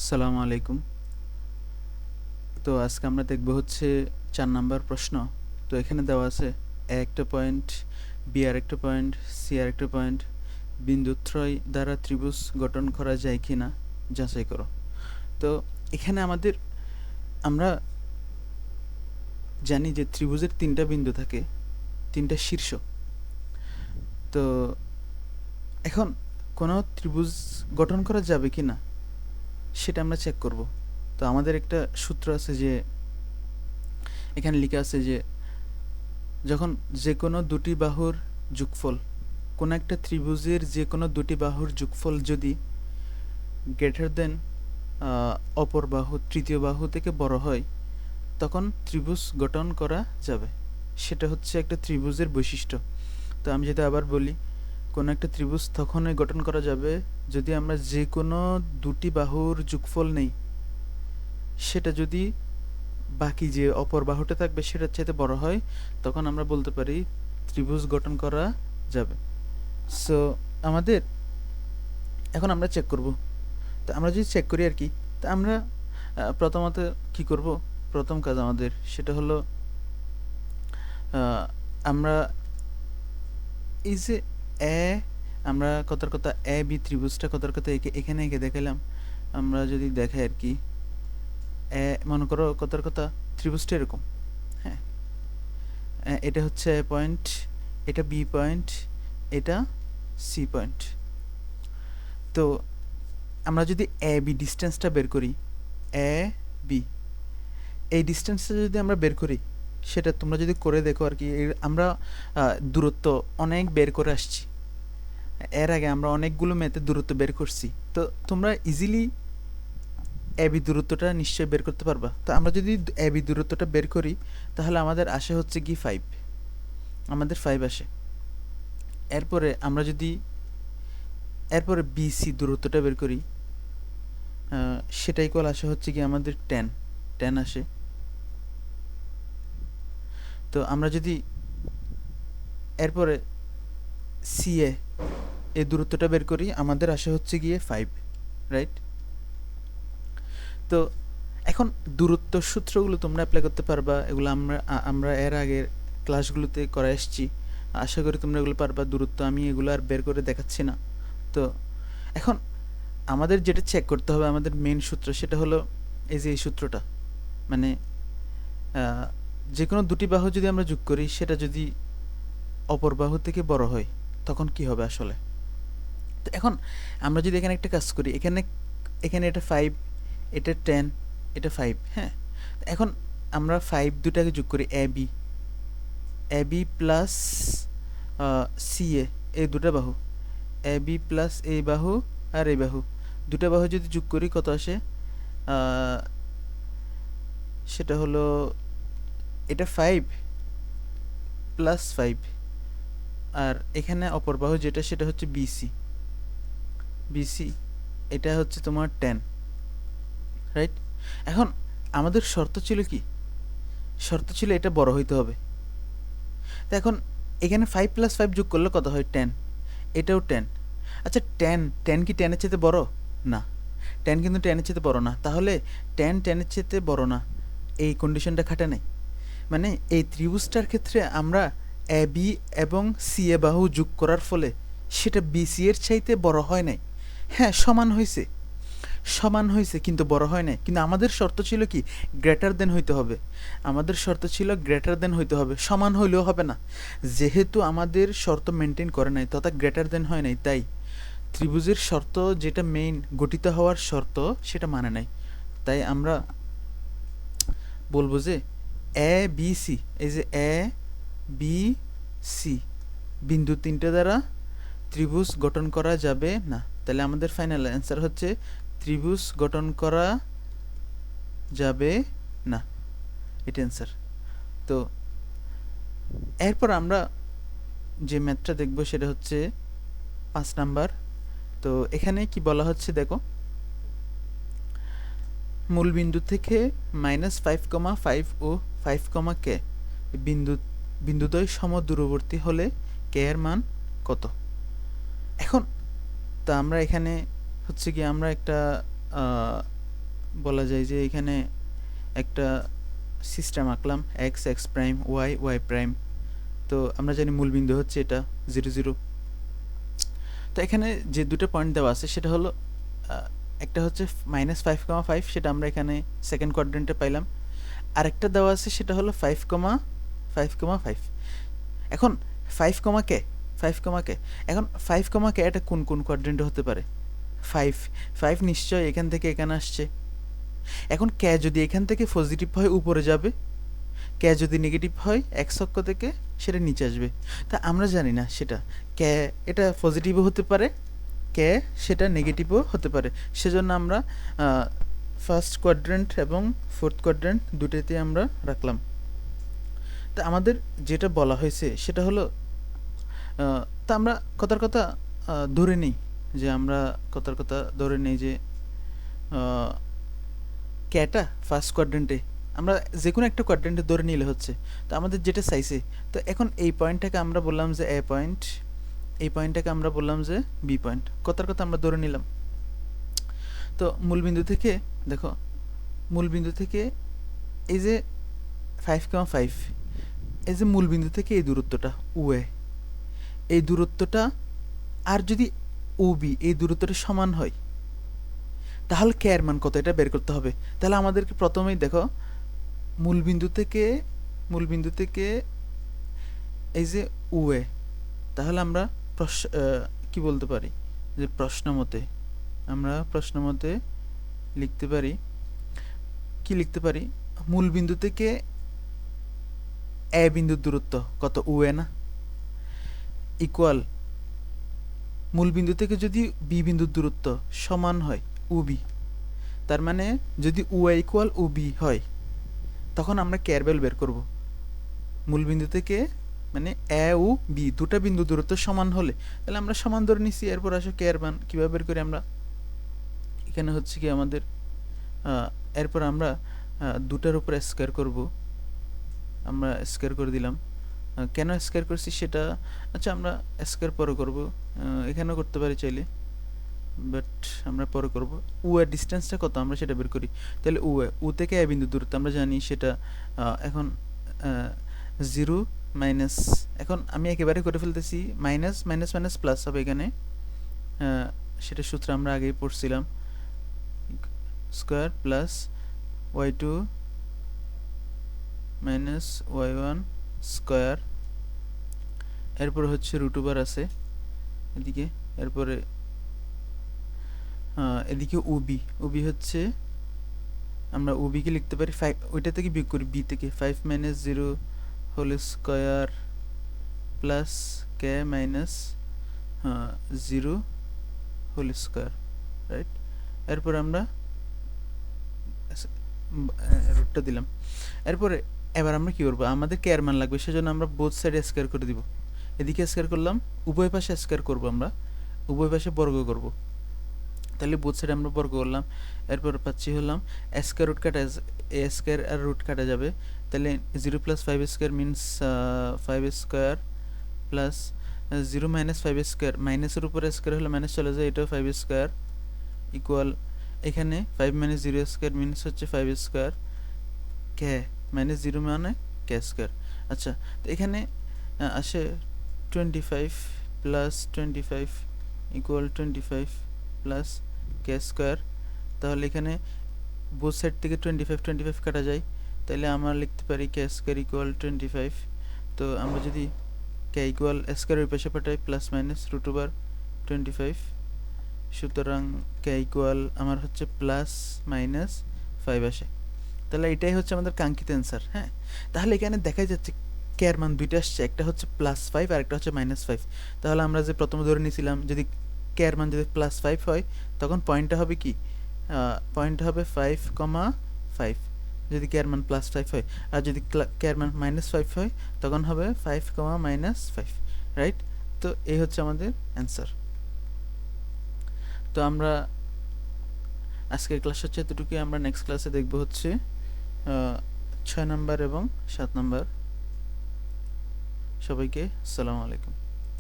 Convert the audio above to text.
আসসালামু আলাইকুম। তো আজকে আমরা দেখব হচ্ছে ৪ নাম্বার প্রশ্ন। তো এখানে দেওয়া আছে A একটা পয়েন্ট, B আরেকটা পয়েন্ট, C আরেকটা পয়েন্ট, বিন্দুত্রয় দ্বারা ত্রিভুজ গঠন করা যায় কিনা যাচাই করো। তো এখানে আমরা জানি যে ত্রিভুজের ৩টা বিন্দু থাকে, ৩টা শীর্ষ। তো এখন কোনো ত্রিভুজ গঠন করা যাবে কিনা সেটা আমরা চেক করব। তো আমাদের একটা সূত্র আছে যে এখানে লেখা আছে যে যখন যে কোনো দুটি বাহুর যোগফল, কোনো একটা ত্রিভুজের যে কোনো দুটি বাহুর যোগফল যদি গ্রেটার দেন অপর বাহু তৃতীয় বাহু থেকে বড় হয়, তখন ত্রিভুজ গঠন করা যাবে। সেটা হচ্ছে একটা ত্রিভুজের বৈশিষ্ট্য। তো আমি যদি আবার বলি, কোনো একটা ত্রিভুজ তখনই গঠন করা যাবে যদি আমরা যে কোনো দুটি বাহুর যোগফল নেই, সেটা যদি বাকি যে অপর বাহুটা থাকবে সেটার চাইতে বড় হয়, তখন আমরা বলতে পারি ত্রিভুজ গঠন করা যাবে। সো আমাদের এখন আমরা চেক করব। তো আমরা যদি চেক করি আর কি, তা আমরা প্রথমত কি করব, প্রথম কাজ আমাদের সেটা হলো আমরা এই যে এ আমরা কথার কথা এ বি ত্রিভুজটা কথার কথা এখানে এঁকে দেখালাম। আমরা যদি দেখাই আর কি, মনে করো কথার কথা ত্রিভুজটা এরকম। হ্যাঁ, এটা হচ্ছে এ পয়েন্ট, এটা বি পয়েন্ট, এটা সি পয়েন্ট। তো আমরা যদি এ বি ডিস্টেন্সটা বের করি, এ বি এই ডিস্টেন্সটা যদি আমরা বের করি, সেটা তোমরা যদি করে দেখো আর কি, আমরা দূরত্ব অনেক বের করে আসছি। এর আগে আমরা অনেকগুলো ম্যাথে দূরত্ব বের করছি। তো তোমরা ইজিলি এ বি দূরত্বটা নিশ্চয়ই বের করতে পারবা। তো আমরা যদি এ বি দূরত্বটা বের করি, তাহলে আমাদের আসে হচ্ছে কি 5, আমাদের 5 আসে। এরপরে আমরা যদি এরপরে বিসি দূরত্বটা বের করি, সেটা ইকুয়াল আসে হচ্ছে কি আমাদের 10 আসে। তো আমরা যদি এরপরে সিএ এই দূরত্বটা বের করি, আমাদের আসে হচ্ছে গিয়ে 5, রাইট? তো এখন দূরত্ব সূত্রগুলো তোমরা অ্যাপ্লাই করতে পারবা, এগুলো আমরা এর আগের ক্লাসগুলোতে করে এসেছি। আশা করি তোমরা এগুলো পারবা। দূরত্ব আমি এগুলো আর বের করে দেখাচ্ছি না। তো এখন আমাদের যেটা চেক করতে হবে, আমাদের মেন সূত্র সেটা হলো এই যে এই সূত্রটা, মানে যে কোনো দুটি বাহু যদি আমরা যোগ করি, সেটা যদি অপর বাহু থেকে বড় হয়, তখন কি হবে আসলে। তো এখন আমরা যদি এখানে একটা কাজ করি, এখানে এটা 5, এটা 10, এটা 5। হ্যাঁ, এখন আমরা 5 দুটাকে যোগ করি, এ বি প্লাস সি এই দুটা বাহু, এ বি প্লাস এই বাহু আর এই বাহু, দুটা বাহু যদি যোগ করি কত আসে, সেটা হলো এটা 5 প্লাস 5, আর এখানে অপর বাহু যেটা সেটা হচ্ছে বিসি, এটা হচ্ছে তোমার 10, রাইট? এখন আমাদের শর্ত ছিল কি, শর্ত ছিল এটা বড় হইতে হবে। তো এখন এখানে 5 প্লাস 5 যোগ করলে কত হয়, 10, এটাও 10। আচ্ছা 10 কি 10-এর চেয়ে বড় না? 10 কিন্তু 10-এর চেয়ে বড় না। তাহলে 10-এর চেয়ে বড় না, এই কন্ডিশনটা খাটে নাই। মানে এই ত্রিভুজটার ক্ষেত্রে আমরা এ বি এবং সি এ বাহু যোগ করার ফলে সেটা বিসি এর চাইতে বড় হয় নাই। হ্যাঁ, সমান হয়েছে কিন্তু বড় হয় নাই। কিন্তু আমাদের শর্ত ছিল কি, গ্রেটার দেন হইতে হবে। আমাদের শর্ত ছিল গ্রেটার দেন হইতে হবে, সমান হইলেও হবে না। যেহেতু আমাদের শর্ত মেনটেন করে নাই, তথা গ্রেটার দেন হয় নাই, তাই ত্রিভুজের শর্ত যেটা মেইন গঠিত হওয়ার শর্ত সেটা মানে নাই। তাই আমরা বলবো যে এ বি সি, এই যে এ বি সি বিন্দু 3টে দ্বারা ত্রিভুজ গঠন করা যাবে না। তাহলে আমাদের ফাইনাল অ্যান্সার হচ্ছে ত্রিভুজ গঠন করা যাবে না, এটা অ্যান্সার। তো এরপর আমরা যে ম্যাথটা দেখব সেটা হচ্ছে 5 নাম্বার। তো এখানে কি বলা হচ্ছে দেখো, মূল বিন্দু থেকে -5,5 ও 5, কে বিন্দুদ্বয় সমদূরবর্তী হলে কে এর মান কত? এখন তা আমরা এখানে হচ্ছে কি আমরা একটা বলা যায় যে এখানে একটা সিস্টেম আঁকলাম X X prime Y Y prime. তো আমরা জানি মূলবিন্দু হচ্ছে এটা 0 0। তো এখানে যে দুটো পয়েন্ট দেওয়া আছে সেটা হলো একটা হচ্ছে -5,5, সেটা আমরা এখানে সেকেন্ড কোয়াড্রেন্টে পাইলাম। আরেকটা দেওয়া আছে সেটা হলো 5,5,5। এখন 5, কে 5, কে এখন 5, কে এটা কোন কোন কোয়াড্রেন্টে হতে পারে? 5 5 নিশ্চয় এখান থেকে এখানে আসছে। এখন কে যদি এখান থেকে পজিটিভ হয় উপরে যাবে, কে যদি নেগেটিভ হয় এক্স অক্ষ থেকে সেটা নিচে আসবে। তা আমরা জানি না সেটা কে এটা পজিটিভও হতে পারে, কে সেটা নেগেটিভও হতে পারে। সেজন্য আমরা ফার্স্ট কোয়াড্রেন্ট এবং ফোর্থ কোয়াড্রেন্ট দুটোতে আমরা রাখলাম। তা আমাদের যেটা বলা হয়েছে সেটা হলো তা আমরা কথার কথা ধরে নিই যে আমরা কথার কথা ধরে নিই যে ক্যাটা ফার্স্ট কোয়াড্রেন্টে, আমরা যে কোনো একটা কোয়াড্রেন্টে ধরে নিলে হচ্ছে। তো আমাদের যেটা চাইছে, তো এখন এই পয়েন্টটাকে আমরা বললাম যে এ পয়েন্ট, এই পয়েন্টটাকে আমরা বললাম যে বি পয়েন্ট, কথার কথা আমরা ধরে নিলাম। তো মূলবিন্দু থেকে দেখো, মূলবিন্দু থেকে এই যে 5,5, এই যে মূলবিন্দু থেকে এই দূরত্বটা ওয়ে, এই দূরত্বটা আর যদি ও বি এই দূরত্বটা সমান হয় তাহলে কে এর মান কত এটা বের করতে হবে। তাহলে আমাদেরকে প্রথমেই দেখো মূলবিন্দু থেকে এই যে ওয়ে, তাহলে আমরা কি বলতে পারি যে আমরা প্রশ্ন মতে লিখতে পারি, কি লিখতে পারি, মূলবিন্দু থেকে এ বিন্দুর দূরত্ব কত ওয়ে না, ইকুয়াল মূলবিন্দু থেকে যদি বি বিন্দুর দূরত্ব সমান হয় ও বি, তার মানে যদি ও ইকুয়াল ও বি হয় তখন আমরা কে এর ভ্যালু বের করব। মূলবিন্দু থেকে মানে এ ও বি দুটা বিন্দু দূরত্ব সমান হলে তাহলে আমরা সমান ধরে নিছি। এরপর আসো কে এর মান কীভাবে বের করি আমরা, এখানে হচ্ছে কি আমাদের এরপর আমরা দুটার উপরে স্কোয়ার করব, আমরা স্কোয়ার করে দিলাম। কেন স্কোয়ার করছি সেটা আচ্ছা আমরা স্কোয়ার পরে করব, এখানেও করতে পারি চাইলে, বাট আমরা পরে করব। ও এর ডিস্টেন্সটা কত আমরা সেটা বের করি। তাহলে ও থেকে এ বিন্দু দূরত্ব আমরা জানি সেটা এখন 0 মাইনাস, এখন আমি একেবারে করে ফেলতেছি মাইনাস মাইনাস মাইনাস প্লাস হবে এখানে, সেটা সূত্র আমরা আগেই পড়ছিলাম, square plus y2 minus y1 square, এরপরে হচ্ছে √ওভার আছে এদিকে, এরপরে এদিকে ওবি হচ্ছে আমরা ওবিকে লিখতে পারি 5, ওইটা থেকে বিয়োগ করি বি থেকে 5 মাইনাস 0 হোল স্কোয়ার প্লাস কে মাইনাস 0 হোল স্কোয়ার, রাইট। এরপর আমরা রুটটা দিলাম। এরপরে এবার আমরা কী করবো, আমাদের কে এর মান লাগবে, সেজন্য আমরা বোথ সাইডে স্কোয়ার করে দিব। এদিকে স্কোয়ার করলাম, উভয় পাশে স্কোয়ার করবো, আমরা উভয় পাশে বর্গ করব। তাহলে বোথ সাইডে আমরা বর্গ করলাম। এরপর পাচ্ছি হলাম স্কোয়ার রুট কাটা, এ স্কোয়ার আর রুট কাটা যাবে, তাহলে 0 plus 5 square means 5 square plus 0 minus 5 square, মাইনাসের উপরে স্কোয়ার হলে মাইনাস চলে যায়, এটাও 5 স্কোয়ার ইকুয়াল এখানে 5 মাইনাস 0 স্কোয়ার মিনস হচ্ছে 5 স্কোয়ার, কে মাইনাস 0 মানে কে স্কোয়ার। আচ্ছা, তো এখানে আসে 25 প্লাস 25 ইকুয়াল 25 প্লাস কে স্কোয়ার। তাহলে এখানে বোথ সাইড থেকে 25 কাটা যায়, তাহলে আমরা লিখতে পারি কে স্কোয়ার ইকুয়াল 25। তো আমরা যদি কে ইকুয়াল স্কোয়ারের পাশে পাঠাই প্লাস মাইনাস √ওভার 25, সুতরাং কে ইকুয়াল আমার হচ্ছে প্লাস মাইনাস 5 আসে। তাহলে এটাই হচ্ছে আমাদের কাঙ্ক্ষিত অ্যান্সার। হ্যাঁ, তাহলে এখানে দেখা যাচ্ছে কে এর মান দুইটা আসছে, একটা হচ্ছে +5 আর একটা হচ্ছে -5। তাহলে আমরা যে প্রথমে ধরে নিয়েছিলাম যদি কে এর মান যদি +5 হয় তখন পয়েন্টটা হবে কি, পয়েন্টটা হবে 5,5 যদি কে এর মান +5 হয়, আর যদি কে এর মান -5 হয় তখন হবে 5,-5, রাইট। তো এই হচ্ছে আমাদের অ্যান্সার। তো আমরা আজকের ক্লাস হচ্ছে এতটুকুই, আমরা নেক্সট ক্লাসে দেখব হচ্ছে 6 নম্বর এবং 7 নম্বর। সবাইকে আসসালামু আলাইকুম।